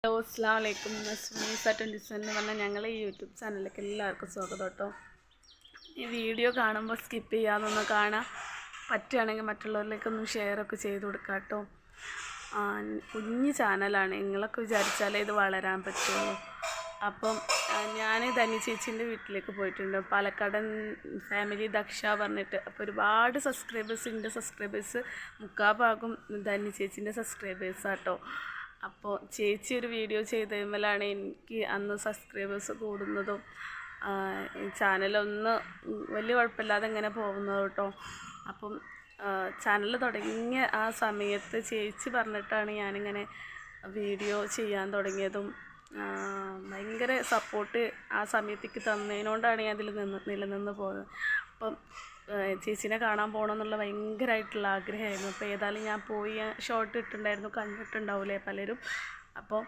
Hello അസ്സലാമു അലൈക്കും. നസ്മീസ 27 എന്ന് പറഞ്ഞാൽ ഞങ്ങളെ ഈ യൂട്യൂബ് ചാനലിലേക്ക് എല്ലാവർക്കും സ്വാഗതം കേട്ടോ. ഈ വീഡിയോ കാണുമ്പോൾ സ്കിപ്പ് ചെയ്യാതൊന്ന് കാണാം, പറ്റുകയാണെങ്കിൽ മറ്റുള്ളവരിലേക്കൊന്നും ഷെയറൊക്കെ ചെയ്ത് കൊടുക്കാം കേട്ടോ. കുഞ്ഞ് ചാനലാണ്, നിങ്ങളൊക്കെ വിചാരിച്ചാലേ ഇത് വളരാൻ പറ്റുള്ളൂ. അപ്പം ഞാൻ ധന്യ ചേച്ചീൻ്റെ വീട്ടിലേക്ക് പോയിട്ടുണ്ട്, പാലക്കാടൻ ഫാമിലി ദക്ഷ പറഞ്ഞിട്ട്. അപ്പോൾ ഒരുപാട് എൻ്റെ സബ്സ്ക്രൈബേഴ്സ് മുക്കാഭാഗം ധന്യ ചേച്ചീൻ്റെ സബ്സ്ക്രൈബേഴ്സാട്ടോ. അപ്പോൾ ചേച്ചി ഒരു വീഡിയോ ചെയ്തതിന്മേലാണ് എനിക്ക് അന്ന് സബ്സ്ക്രൈബേഴ്സ് കൂടുന്നതും ചാനലൊന്ന് വലിയ കുഴപ്പമില്ലാതെ ഇങ്ങനെ പോകുന്നത് കേട്ടോ. അപ്പം ചാനൽ തുടങ്ങിയ ആ സമയത്ത് ചേച്ചി പറഞ്ഞിട്ടാണ് ഞാനിങ്ങനെ വീഡിയോ ചെയ്യാൻ തുടങ്ങിയതും. ഭയങ്കര സപ്പോർട്ട് ആ സമയത്തേക്ക് തന്നതിനോണ്ടാണ് ഞാൻ അതിൽ നിലനിന്ന് പോകുന്നത്. അപ്പം ചേച്ചീനെ കാണാൻ പോകണമെന്നുള്ള ഭയങ്കരമായിട്ടുള്ള ആഗ്രഹമായിരുന്നു. അപ്പോൾ ഏതായാലും ഞാൻ പോയി ഷോർട്ട് ഇട്ടിട്ടുണ്ടായിരുന്നു, കണ്ടിട്ടുണ്ടാവില്ലേ പലരും. അപ്പോൾ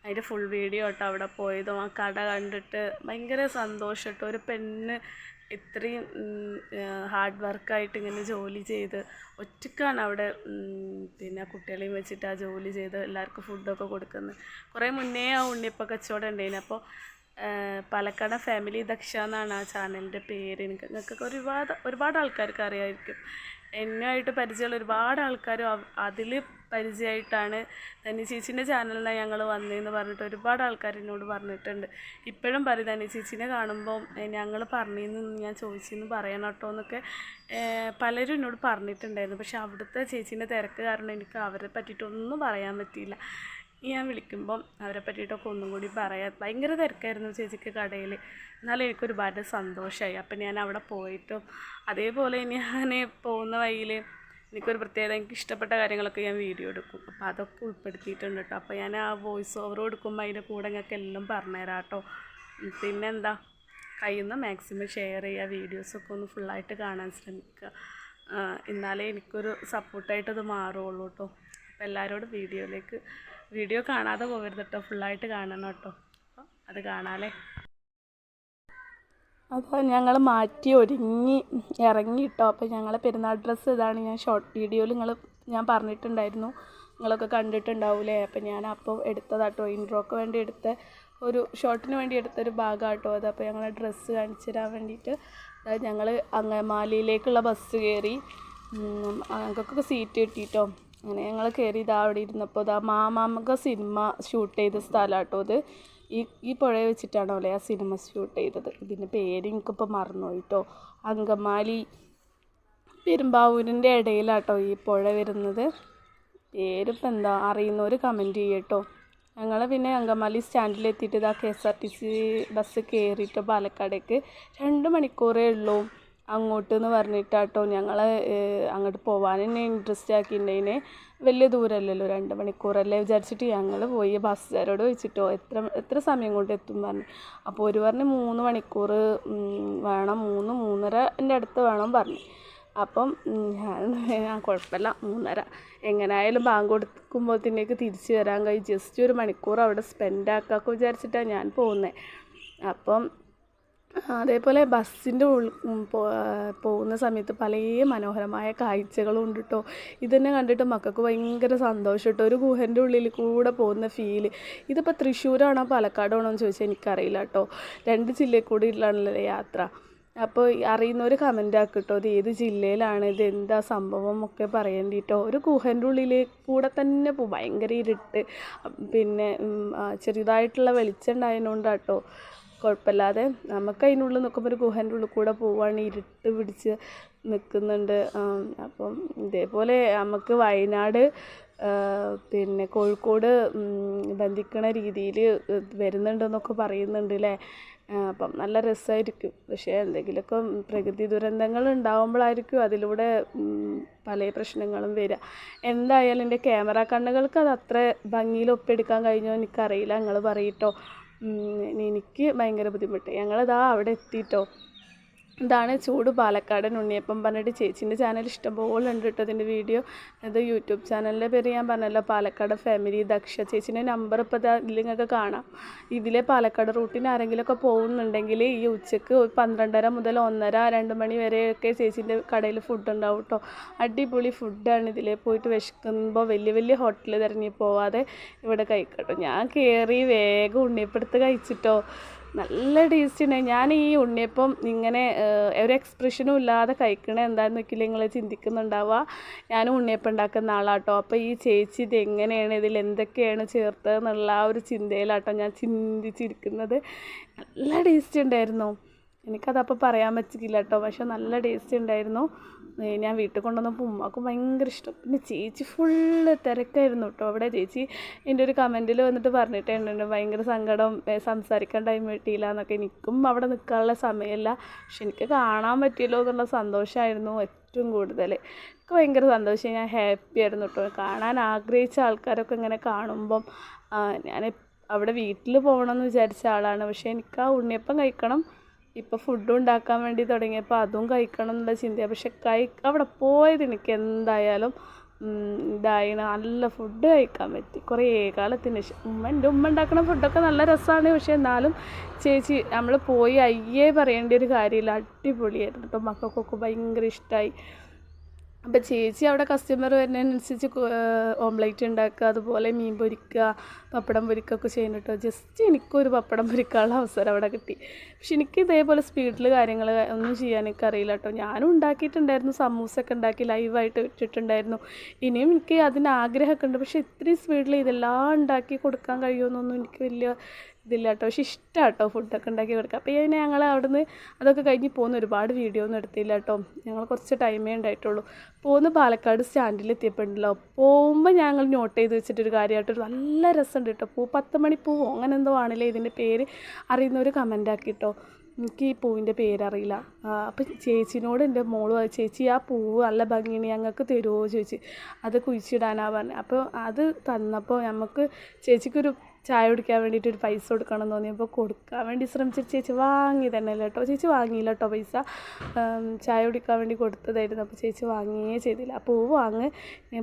അതിൻ്റെ ഫുൾ വീഡിയോ കേട്ടോ അവിടെ പോയതും ആ കട കണ്ടിട്ട് ഭയങ്കര സന്തോഷം കേട്ടോ. ഒരു പെണ്ണ് ഇത്രയും ഹാർഡ് വർക്കായിട്ട് ഇങ്ങനെ ജോലി ചെയ്ത് ഒറ്റയ്ക്കാണ് അവിടെ പിന്നെ കുട്ടികളെയും വെച്ചിട്ട് ആ ജോലി ചെയ്ത് എല്ലാവർക്കും ഫുഡൊക്കെ കൊടുക്കുന്നത്. കുറേ മുന്നേ ആ ഉണ്ണിയപ്പം കച്ചവടം ഉണ്ടായിരുന്നു. അപ്പോൾ പാലക്കാട് ഫാമിലി ദക്ഷ എന്നാണ് ആ ചാനലിൻ്റെ പേര്. നിങ്ങൾക്കൊക്കെ ഒരുപാട് ആൾക്കാർക്ക് അറിയാമായിരിക്കും. എന്നുമായിട്ട് പരിചയമുള്ള ഒരുപാട് ആൾക്കാരും അതിൽ പരിചയമായിട്ടാണ് ധന്യ ചേച്ചീൻ്റെ ചാനലിലാണ് ഞങ്ങൾ വന്നതെന്ന് പറഞ്ഞിട്ട് ഒരുപാട് ആൾക്കാർ എന്നോട് പറഞ്ഞിട്ടുണ്ട്. ഇപ്പോഴും പറയും, ധന്യ ചേച്ചീനെ കാണുമ്പോൾ ഞങ്ങൾ പറഞ്ഞിരുന്നു, ഞാൻ ചോദിച്ചെന്ന് പറയണം കേട്ടോ എന്നൊക്കെ പലരും എന്നോട് പറഞ്ഞിട്ടുണ്ടായിരുന്നു. പക്ഷെ അവിടുത്തെ ചേച്ചീൻ്റെ തിരക്ക് കാരണം എനിക്ക് അവരെ പറ്റിയിട്ടൊന്നും പറയാൻ പറ്റിയില്ല. ഞാൻ വിളിക്കുമ്പം അവരെ പറ്റിയിട്ടൊക്കെ ഒന്നും കൂടി പറയാം. ഭയങ്കര തിരക്കായിരുന്നു ചേച്ചിക്ക് കടയിൽ. എന്നാലും എനിക്കൊരുപാട് സന്തോഷമായി. അപ്പം ഞാൻ അവിടെ പോയിട്ടും അതേപോലെ ഞാൻ പോകുന്ന വഴിയിൽ എനിക്കൊരു പ്രത്യേകത, എനിക്ക് ഇഷ്ടപ്പെട്ട കാര്യങ്ങളൊക്കെ ഞാൻ വീഡിയോ എടുക്കും. അപ്പോൾ അതൊക്കെ ഉൾപ്പെടുത്തിയിട്ടുണ്ട് കേട്ടോ. അപ്പോൾ ഞാൻ ആ വോയിസ് ഓവർ കൊടുക്കുമ്പോൾ അതിൻ്റെ കൂടെ നിങ്ങൾക്ക് എല്ലാം പറഞ്ഞുതരാം കേട്ടോ. പിന്നെന്താ, കഴിയുന്ന മാക്സിമം ഷെയർ ചെയ്യുക, വീഡിയോസൊക്കെ ഒന്ന് ഫുള്ളായിട്ട് കാണാൻ ശ്രമിക്കുക. എന്നാലേ എനിക്കൊരു സപ്പോർട്ടായിട്ടത് മാറുള്ളൂ കേട്ടോ. അപ്പോൾ എല്ലാവരോടും വീഡിയോ കാണാതെ പോകരുത് കേട്ടോ, ഫുള്ളായിട്ട് കാണണം കേട്ടോ. അപ്പോൾ അത് കാണാമല്ലേ. അപ്പോൾ ഞങ്ങൾ മാറ്റി ഒരുങ്ങി ഇറങ്ങി കേട്ടോ. അപ്പോൾ ഞങ്ങളെ പെരുന്നാൾ ഡ്രസ്സ് ഇതാണ്. ഞാൻ ഷോർട്ട് വീഡിയോയിൽ ഞാൻ പറഞ്ഞിട്ടുണ്ടായിരുന്നു, നിങ്ങളൊക്കെ കണ്ടിട്ടുണ്ടാവൂലേ. അപ്പോൾ ഞാൻ അപ്പോൾ എടുത്തതാട്ടോ, ഇൻട്രോക്ക് വേണ്ടി എടുത്ത ഒരു ഷോർട്ടിന് വേണ്ടി എടുത്തൊരു ഭാഗമാട്ടോ അത്. അപ്പോൾ ഞങ്ങളെ ഡ്രസ്സ് കാണിച്ചു തരാൻ വേണ്ടിയിട്ട് ഞങ്ങൾ അങ്കമാലിയിലേക്കുള്ള ബസ് കയറി. ഞങ്ങൾക്കൊക്കെ സീറ്റ് കിട്ടിയിട്ടോ. അങ്ങനെ ഞങ്ങൾ കയറി അവിടെ ഇരുന്നപ്പോൾ മാമാമക സിനിമ ഷൂട്ട് ചെയ്ത സ്ഥലം കേട്ടോ അത്. ഈ പുഴയെ വെച്ചിട്ടാണോ അല്ലേ ആ സിനിമ ഷൂട്ട് ചെയ്തത്. ഇതിൻ്റെ പേര് എനിക്കിപ്പോൾ മറന്നുപോയിട്ടോ. അങ്കമാലി പെരുമ്പാവൂരിൻ്റെ ഇടയിലാട്ടോ ഈ പുഴ വരുന്നത്. പേരിപ്പോൾ എന്താ അറിയുന്നവർ കമൻറ്റ് ചെയ്യട്ടോ. ഞങ്ങൾ പിന്നെ അങ്കമാലി സ്റ്റാൻഡിലെത്തിയിട്ട് KSRTC ബസ് കയറിയിട്ട് പാലക്കാടേക്ക് 2 മണിക്കൂറേ ഉള്ളൂ അങ്ങോട്ട് എന്ന് പറഞ്ഞിട്ടാട്ടോ ഞങ്ങൾ അങ്ങോട്ട് പോകാൻ തന്നെ ഇൻട്രസ്റ്റ് ആക്കിയിട്ടുണ്ടതിന്. വലിയ ദൂരമല്ലല്ലോ, 2 മണിക്കൂറല്ലേ വിചാരിച്ചിട്ട് ഞങ്ങൾ പോയി ബസ്സുകാരോട് ചോദിച്ചിട്ടോ എത്ര സമയം കൊണ്ട് എത്തും പറഞ്ഞു. അപ്പോൾ ഒരു പറഞ്ഞ് 3 മണിക്കൂർ വേണം, 3-3:30 അടുത്ത് വേണം പറഞ്ഞു. അപ്പം ഞാൻ കുഴപ്പമില്ല 3:30 എങ്ങനെയായാലും ബാങ്ക് കൊടുക്കുമ്പോഴത്തേക്ക് തിരിച്ച് വരാൻ കഴിയും, ജസ്റ്റ് 1 മണിക്കൂർ അവിടെ സ്പെൻഡ് ആക്കാമെന്ന് വിചാരിച്ചിട്ടാണ് ഞാൻ പോകുന്നത്. അപ്പം അതേപോലെ ബസ്സിൻ്റെ പോകുന്ന സമയത്ത് പല മനോഹരമായ കാഴ്ചകളും ഉണ്ട് കേട്ടോ. ഇതന്നെ കണ്ടിട്ട് മക്കൾക്ക് ഭയങ്കര സന്തോഷം കേട്ടോ. ഒരു ഗുഹൻ്റെ ഉള്ളിൽ കൂടെ പോകുന്ന ഫീല്. ഇതിപ്പോൾ തൃശ്ശൂരാണോ പാലക്കാടാണോ എന്ന് ചോദിച്ചാൽ എനിക്കറിയില്ല കേട്ടോ. 2 ജില്ലയിൽ കൂടി ഉള്ളതാണല്ലോ യാത്ര. അപ്പോൾ അറിയുന്നവർ കമൻ്റ് ആക്കിട്ടോ, ഇത് ഏത് ജില്ലയിലാണ്, ഇത് എന്താ സംഭവം ഒക്കെ പറയേണ്ടിട്ടോ. ഒരു ഗുഹൻ്റെ ഉള്ളിൽ കൂടെ തന്നെ പോകും, ഭയങ്കര ഇരുട്ട്, പിന്നെ ചെറുതായിട്ടുള്ള വെളിച്ചം ഉണ്ടായതുകൊണ്ടാട്ടോ കുഴപ്പമില്ലാതെ. നമുക്ക് അതിനുള്ളിൽ നിൽക്കുമ്പോൾ ഒരു ഗുഹൻ്റെ ഉള്ളിൽ കൂടെ പോവുകയാണ്, ഇരുട്ട് പിടിച്ച് നിൽക്കുന്നുണ്ട്. അപ്പം ഇതേപോലെ നമുക്ക് വയനാട് പിന്നെ കോഴിക്കോട് ബന്ധിക്കണ രീതിയിൽ വരുന്നുണ്ടെന്നൊക്കെ പറയുന്നുണ്ട് അല്ലേ. അപ്പം നല്ല രസമായിരിക്കും. പക്ഷേ എന്തെങ്കിലുമൊക്കെ പ്രകൃതി ദുരന്തങ്ങൾ ഉണ്ടാകുമ്പോഴായിരിക്കും അതിലൂടെ പല പ്രശ്നങ്ങളും വരിക. എന്തായാലും എൻ്റെ ക്യാമറ കണ്ണുകൾക്ക് അത് അത്ര ഭംഗിയിൽ ഒപ്പിയെടുക്കാൻ കഴിഞ്ഞോ എനിക്കറിയില്ല, നിങ്ങൾ പറയട്ടോ. എനിക്ക് ഭയങ്കര ബുദ്ധിമുട്ട്. ഞങ്ങളിതാ അവിടെ എത്തിയിട്ടോ. ഇതാണ് ചൂട് പാലക്കാടൻ ഉണ്ണിയപ്പം പറഞ്ഞിട്ട് ചേച്ചീൻ്റെ ചാനൽ ഇഷ്ടംപോലെ ഉണ്ട് കേട്ടോ ഇതിൻ്റെ വീഡിയോ. ഇത് യൂട്യൂബ് ചാനലിൻ്റെ പേര് ഞാൻ പറഞ്ഞല്ലോ, പാലക്കാട് ഫാമിലി ദക്ഷ. ചേച്ചീൻ്റെ നമ്പർ ഇപ്പോൾ ഇതിൽ നിങ്ങൾക്ക് കാണാം. ഇതിലെ പാലക്കാട് റൂട്ടിന് ആരെങ്കിലുമൊക്കെ പോകുന്നുണ്ടെങ്കിൽ ഈ ഉച്ചയ്ക്ക് 12:30 മുതൽ 1:30 2 മണി വരെയൊക്കെ ചേച്ചീൻ്റെ കടയിൽ ഫുഡ് ഉണ്ടാവും കേട്ടോ. അടിപൊളി ഫുഡാണ്. ഇതിലെ പോയിട്ട് വിശക്കുമ്പോൾ വലിയ വലിയ ഹോട്ടൽ തിരഞ്ഞു പോവാതെ ഇവിടെ കഴിക്കട്ടോ. ഞാൻ കയറി വേഗം ഉണ്ണിയപ്പം എടുത്ത് കഴിച്ചിട്ടോ. നല്ല ടേസ്റ്റ് ഉണ്ടായി. ഞാൻ ഈ ഉണ്ണിയപ്പം ഇങ്ങനെ ഒരു എക്സ്പ്രഷനും ഇല്ലാതെ കഴിക്കണേ എന്താണെന്ന് നോക്കിയില്ല നിങ്ങൾ ചിന്തിക്കുന്നുണ്ടാവുക. ഞാനും ഉണ്ണിയപ്പം ഉണ്ടാക്കുന്ന ആളാട്ടോ. അപ്പോൾ ഈ ചേച്ചി ഇത് എങ്ങനെയാണ്, ഇതിൽ എന്തൊക്കെയാണ് ചേർത്തതെന്നുള്ള ആ ഒരു ചിന്തയിലാട്ടോ ഞാൻ ചിന്തിച്ചിരിക്കുന്നത്. നല്ല ടേസ്റ്റ് ഉണ്ടായിരുന്നു. എനിക്കതപ്പോൾ പറയാൻ പറ്റില്ല കേട്ടോ, പക്ഷെ നല്ല ടേസ്റ്റ് ഉണ്ടായിരുന്നു. ഞാൻ വീട്ടിൽ കൊണ്ടുവന്നപ്പോൾ ഉമ്മാക്കും ഭയങ്കര ഇഷ്ടം. പിന്നെ ചേച്ചി ഫുള്ള് തിരക്കായിരുന്നു കേട്ടോ അവിടെ. ചേച്ചി എൻ്റെ ഒരു കമൻറ്റിൽ വന്നിട്ട് പറഞ്ഞിട്ടുണ്ട് ഭയങ്കര സങ്കടം, സംസാരിക്കാൻ ടൈം കിട്ടിയില്ല എന്നൊക്കെ. എനിക്കും അവിടെ നിൽക്കാനുള്ള സമയമില്ല, പക്ഷെ എനിക്ക് കാണാൻ പറ്റിയല്ലോ എന്നുള്ള സന്തോഷമായിരുന്നു ഏറ്റവും കൂടുതൽ. എനിക്ക് ഭയങ്കര സന്തോഷം, ഞാൻ ഹാപ്പി ആയിരുന്നു കേട്ടോ. കാണാൻ ആഗ്രഹിച്ച ആൾക്കാരൊക്കെ ഇങ്ങനെ കാണുമ്പം ഞാൻ അവിടെ വീട്ടിൽ പോകണമെന്ന് വിചാരിച്ച ആളാണ്, പക്ഷേ എനിക്ക് ആ ഉണ്ണിയപ്പം കഴിക്കണം. ഇപ്പോൾ ഫുഡ് ഉണ്ടാക്കാൻ വേണ്ടി തുടങ്ങിയപ്പോൾ അതും കഴിക്കണം എന്നുള്ള ചിന്തയാണ്. പക്ഷെ അവിടെ പോയത് എനിക്ക് എന്തായാലും നല്ല ഫുഡ് കഴിക്കാൻ പറ്റി കുറേ കാലത്തിന് ശേഷം. എൻ്റെ ഉമ്മ ഉണ്ടാക്കുന്ന ഫുഡൊക്കെ നല്ല രസമാണ്, പക്ഷേ എന്നാലും ചേച്ചി നമ്മൾ പോയി അയ്യേ പറയേണ്ട ഒരു കാര്യമില്ല, അടിപൊളിയായിരുന്നു കേട്ടോ. മക്കൾക്കൊക്കെ ഭയങ്കര ഇഷ്ടമായി. അപ്പോൾ ചേച്ചി അവിടെ കസ്റ്റമർ വരുന്നതിനനുസരിച്ച് ഓംലേറ്റ് ഉണ്ടാക്കുക, അതുപോലെ മീൻ പൊരിക്കുക, പപ്പടം പൊരിക്കുകയൊക്കെ ചെയ്യുന്നു കേട്ടോ. ജസ്റ്റ് എനിക്കൊരു പപ്പടം പൊരിക്കാനുള്ള അവസരം അവിടെ കിട്ടി. പക്ഷെ എനിക്ക് ഇതേപോലെ സ്പീഡിൽ കാര്യങ്ങൾ ഒന്നും ചെയ്യാൻ എനിക്കറിയില്ല കേട്ടോ. ഞാനും ഉണ്ടാക്കിയിട്ടുണ്ടായിരുന്നു, സമൂസയൊക്കെ ഉണ്ടാക്കി ലൈവായിട്ട് ഇട്ടിട്ടുണ്ടായിരുന്നു. ഇനിയും എനിക്ക് അതിന് ആഗ്രഹമൊക്കെ ഉണ്ട്, പക്ഷേ ഇത്രയും സ്പീഡിൽ ഇതെല്ലാം ഉണ്ടാക്കി കൊടുക്കാൻ കഴിയുമെന്നൊന്നും എനിക്ക് വലിയ ഇതില്ല കേട്ടോ. പക്ഷെ ഇഷ്ടമാണ് കേട്ടോ ഫുഡൊക്കെ ഉണ്ടാക്കി കൊടുക്കുക. അപ്പോൾ ഞങ്ങൾ അവിടുന്ന് അതൊക്കെ കഴിഞ്ഞ് പോകുന്ന ഒരുപാട് വീഡിയോ ഒന്നും എടുത്തില്ല കേട്ടോ. ഞങ്ങൾ കുറച്ച് ടൈമേ ഉണ്ടായിട്ടുള്ളൂ. പോകുന്ന പാലക്കാട് സ്റ്റാൻഡിൽ എത്തിയപ്പോഴുണ്ടല്ലോ, പോകുമ്പോൾ ഞങ്ങൾ നോട്ട് ചെയ്ത് വെച്ചിട്ടൊരു കാര്യമായിട്ട് നല്ല രസമുണ്ട് കേട്ടോ. 10 മണി പൂവോ അങ്ങനെ എന്തോ ആണല്ലേ ഇതിൻ്റെ പേര്, അറിയുന്നവർ കമൻ്റ് ആക്കി കേട്ടോ. എനിക്ക് ഈ പൂവിൻ്റെ പേരറിയില്ല. അപ്പം ചേച്ചിനോട് എൻ്റെ മോള് ചേച്ചി ആ പൂവ് നല്ല ഭംഗിയാണ്, ഞങ്ങൾക്ക് തരുമോ ചോദിച്ച്. അത് കുഴിച്ചിടാനാണ് പറഞ്ഞത്. അപ്പോൾ അത് തന്നപ്പോൾ നമുക്ക് ചേച്ചിക്കൊരു ചായ കുടിക്കാൻ വേണ്ടിയിട്ട് ഒരു പൈസ കൊടുക്കണം എന്ന് തോന്നിയപ്പോൾ കൊടുക്കാൻ വേണ്ടി ശ്രമിച്ചിട്ട് ചേച്ചി വാങ്ങി തന്നെ അല്ല കേട്ടോ. ചേച്ചി വാങ്ങിയില്ല കേട്ടോ പൈസ. ചായ കുടിക്കാൻ വേണ്ടി കൊടുത്തതായിരുന്നു. അപ്പോൾ ചേച്ചി വാങ്ങിയേ ചെയ്തില്ല. ആ പൂവ് വാങ്ങ്,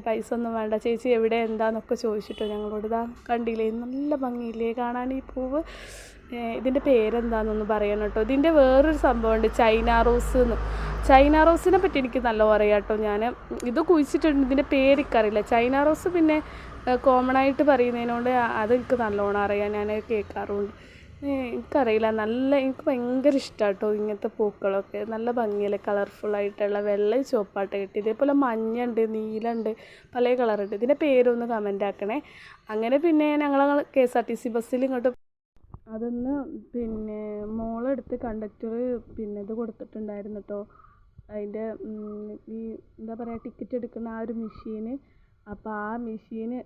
പൈസ ഒന്നും വേണ്ട, ചേച്ചി എവിടെ എന്താണെന്നൊക്കെ ചോദിച്ചിട്ടോ ഞങ്ങളോട്. ഇതാ കണ്ടില്ലേ, നല്ല ഭംഗിയില്ലേ കാണാൻ ഈ പൂവ്. ഇതിൻ്റെ പേരെന്താണെന്നൊന്ന് പറയണം കേട്ടോ. ഇതിൻ്റെ വേറൊരു സംഭവമുണ്ട്, ചൈന റോസ് എന്ന്. ചൈന റോസിനെ പറ്റി എനിക്ക് നല്ല പറയാം കേട്ടോ. ഞാൻ ഇത് കുഴിച്ചിട്ടുണ്ട്, ഇതിൻ്റെ പേരെനിക്കറിയില്ല. ചൈന റോസ് പിന്നെ കോമൺ ആയിട്ട് പറയുന്നതിനോട് അതെനിക്ക് നല്ലോണം അറിയാം, ഞാൻ കേൾക്കാറുണ്ട്. എനിക്കറിയില്ല, എനിക്ക് ഭയങ്കര ഇഷ്ടമാണ് കേട്ടോ ഇങ്ങനത്തെ പൂക്കളൊക്കെ. നല്ല ഭംഗിയല്ലേ, കളർഫുള്ളായിട്ടുള്ള വെള്ള ചുവപ്പാട്ട കിട്ടി. ഇതേപോലെ മഞ്ഞുണ്ട്, നീലമുണ്ട്, പല കളറുണ്ട്. ഇതിൻ്റെ പേരൊന്ന് കമൻ്റ് ആക്കണേ. അങ്ങനെ പിന്നെ ഞങ്ങൾ KSRTC ബസ്സിൽ ഇങ്ങോട്ട് അതൊന്ന് പിന്നെ മോളെടുത്ത് കണ്ടക്ടർ പിന്നെ ഇത് കൊടുത്തിട്ടുണ്ടായിരുന്നു കേട്ടോ. അതിൻ്റെ ഈ എന്താ പറയുക, ടിക്കറ്റ് എടുക്കുന്ന ആ ഒരു മെഷീന്. അപ്പോൾ ആ മെഷീന്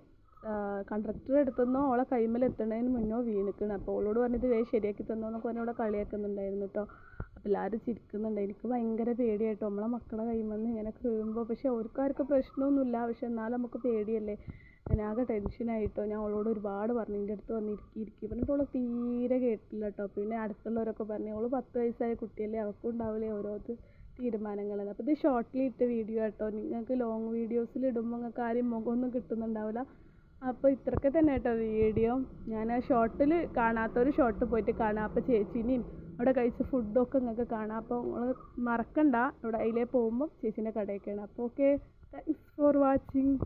കണ്ടക്ടർ എടുത്തെന്നോ ഓളെ കൈമേൽ എത്തുന്നതിന് മുന്നോ വീണിക്കണം. അപ്പോൾ ഓളോട് പറഞ്ഞത് ശരിയാക്കി തന്നോ എന്നൊക്കെ പറഞ്ഞ് അവിടെ കളിയാക്കുന്നുണ്ടായിരുന്നു കേട്ടോ. അപ്പോൾ എല്ലാവരും ചിരിക്കുന്നുണ്ട്. എനിക്ക് ഭയങ്കര പേടിയായിട്ടോ നമ്മളെ മക്കളെ കൈമെന്ന് ഇങ്ങനെ വീഴുമ്പോൾ. പക്ഷേ അവർക്കാർക്ക് പ്രശ്നമൊന്നുമില്ല, പക്ഷെ എന്നാലും നമുക്ക് പേടിയല്ലേ. ഞാനാകെ ടെൻഷനായിട്ടോ. ഞാൻ അവളോട് ഒരുപാട് പറഞ്ഞു എൻ്റെ അടുത്ത് വന്ന് ഇരിക്കി പറഞ്ഞിട്ട് അവൾ തീരെ കേട്ടില്ല കേട്ടോ. പിന്നെ അടുത്തുള്ളവരൊക്കെ പറഞ്ഞു അവൾ 10 വയസ്സായ കുട്ടിയല്ലേ, അവർക്കും ഉണ്ടാവില്ലേ ഓരോ തീരുമാനങ്ങളെന്ന്. അപ്പോൾ ഇത് ഷോർട്ടിൽ ഇട്ട വീഡിയോ കേട്ടോ. നിങ്ങൾക്ക് ലോങ് വീഡിയോസിൽ ഇടുമ്പോൾ നിങ്ങൾക്ക് ആരും മുഖമൊന്നും കിട്ടുന്നുണ്ടാവില്ല. അപ്പോൾ ഇത്രയൊക്കെ തന്നെ കേട്ടോ വീഡിയോ. ഞാൻ ആ ഷോർട്ടിൽ കാണാത്തൊരു ഷോർട്ട് പോയിട്ട് കാണാം. അപ്പോൾ ചേച്ചീനെയും അവിടെ കഴിച്ച ഫുഡൊക്കെ നിങ്ങൾക്ക് കാണാം. അപ്പോൾ നിങ്ങൾ മറക്കണ്ട, അവിടെ അതിലേ പോകുമ്പോൾ ചേച്ചീൻ്റെ കടയൊക്കെയാണ്. അപ്പോൾ ഓക്കെ, താങ്ക്സ് ഫോർ വാച്ചിങ്.